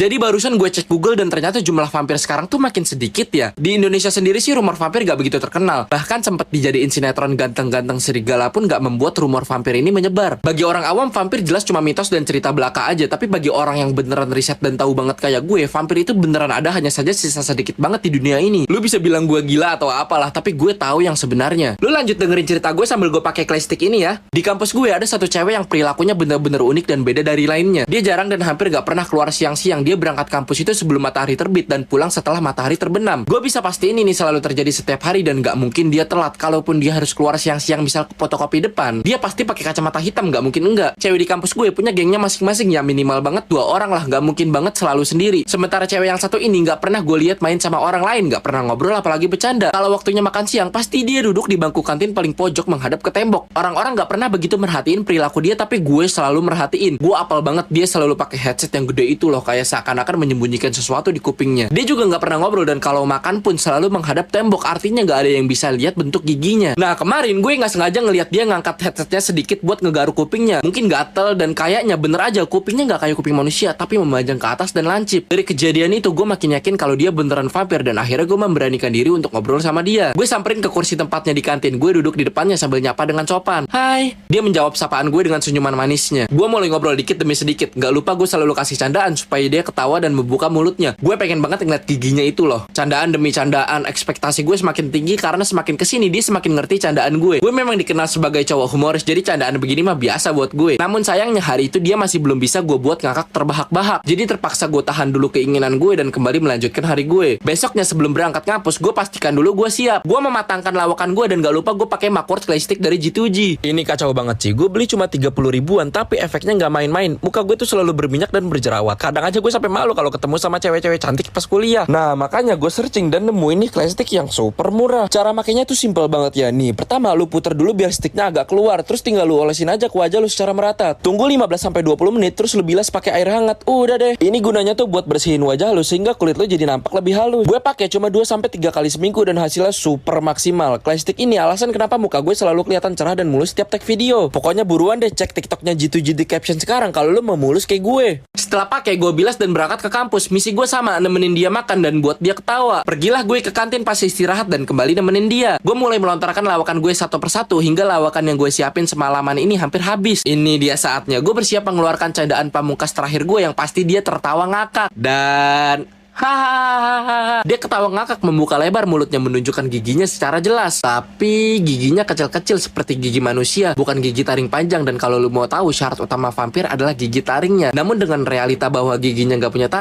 Jadi barusan gue cek Google dan ternyata jumlah vampir sekarang tuh makin sedikit ya. Di Indonesia sendiri sih rumor vampir gak begitu terkenal. Bahkan sempat dijadiin sinetron ganteng-ganteng serigala pun gak membuat rumor vampir ini menyebar. Bagi orang awam vampir jelas cuma mitos dan cerita belaka aja. Tapi bagi orang yang beneran riset dan tahu banget kayak gue, vampir itu beneran ada, hanya saja sisa sedikit banget di dunia ini. Lu bisa bilang gue gila atau apalah, tapi gue tahu yang sebenarnya. Lu lanjut dengerin cerita gue sambil gue pakai clay-stick ini ya. Di kampus gue ada satu cewek yang perilakunya bener-bener unik dan beda dari lainnya. Dia jarang dan hampir gak pernah keluar siang-siang. Dia berangkat kampus itu sebelum matahari terbit dan pulang setelah matahari terbenam. Gue bisa pastiin ini selalu terjadi setiap hari dan gak mungkin dia telat. Kalaupun dia harus keluar siang-siang misal ke fotokopi depan, dia pasti pakai kacamata hitam, gak mungkin enggak. Cewek di kampus gue punya gengnya masing-masing ya, minimal banget 2 orang lah, gak mungkin banget selalu sendiri. Sementara cewek yang satu ini gak pernah gue lihat main sama orang lain, gak pernah ngobrol apalagi bercanda. Kalau waktunya makan siang pasti dia duduk di bangku kantin paling pojok menghadap ke tembok. Orang-orang gak pernah begitu merhatiin perilaku dia, tapi gue selalu merhatiin. Gue apal banget dia selalu pakai headset yang gede itu loh, kayak seakan-akan menyembunyikan sesuatu di kupingnya. Dia juga gak pernah ngobrol dan kalau makan pun selalu menghadap tembok, artinya gak ada yang bisa lihat bentuk giginya. Nah kemarin gue gak sengaja ngelihat dia ngangkat headsetnya sedikit buat ngegaruk kupingnya. Mungkin gatel dan kayaknya bener aja kupingnya gak kayak kuping manusia, tapi memanjang ke atas dan lancip. Dari kejadian itu gue makin yakin kalau dia beneran vampir dan akhirnya gue memberanikan diri untuk ngobrol sama dia. Gue samperin ke kursi tempatnya di kantin. Gue duduk di depannya sambil nyapa dengan sopan. Hai. Dia menjawab sapaan gue dengan senyuman manisnya. Gue mulai ngobrol dikit demi sedikit. Gak lupa gue selalu kasih candaan supaya dia ketawa dan membuka mulutnya. Gue pengen banget ngeliat giginya itu loh. Candaan demi candaan. Ekspektasi gue semakin tinggi karena semakin kesini dia semakin ngerti candaan gue. Gue memang dikenal sebagai cowok humoris, jadi candaan begini mah biasa buat gue. Namun sayangnya hari itu dia masih belum bisa gue buat ngakak terbahak-bahak. Jadi terpaksa gue tahan dulu keinginan gue dan kembali melanjutkan hari gue. Besoknya sebelum berangkat ngampus, gue pastikan dulu gue siap. Gue mematangkan lawakan gue dan gak lupa gue pakai Macquarie clay-stick dari G2G. Ini kacau banget sih. Gue beli cuma 30 ribuan tapi efeknya gak main-main. Muka gue tuh selalu berminyak dan berjerawat. Kadang aja gue sampai malu kalau ketemu sama cewek-cewek cantik pas kuliah. Nah makanya gue searching dan nemuin nih clay-stick yang super murah. Cara makainya tuh simple banget ya. Nih pertama lu puter dulu biar sticknya agak keluar, terus tinggal lu olesin aja ke wajah lu secara merata. Tunggu 15-20 menit terus lu bilas pakai air hangat. Udah deh. Ini gunanya tuh buat bersihin wajah lu sehingga kulit lu jadi nampak lebih halus. Gue pakai cuma 2-3 kali seminggu dan hasilnya super maksimal. Clay-stick ini alasan kenapa muka gue selalu kelihatan cerah dan mulus setiap tag video. Pokoknya buruan deh cek TikToknya G2G di caption sekarang kalau lu mau mulus kayak gue. Setelah pakai gue bilas dan berangkat ke kampus. Misi gue sama, nemenin dia makan dan buat dia ketawa. Pergilah gue ke kantin pas istirahat dan kembali nemenin dia. Gue mulai melontarkan lawakan gue satu persatu hingga lawakan yang gue siapin semalaman ini hampir habis. Ini dia saatnya gue bersiap mengeluarkan candaan pamungkas terakhir gue yang pasti dia tertawa ngakak. Dan hahaha, dia ketawa ngakak membuka lebar mulutnya menunjukkan giginya secara jelas. Tapi giginya kecil-kecil seperti gigi manusia, bukan gigi taring panjang. Dan kalau lu mau tahu syarat utama vampir adalah gigi taringnya. Namun dengan realita bahwa giginya gak punya taring,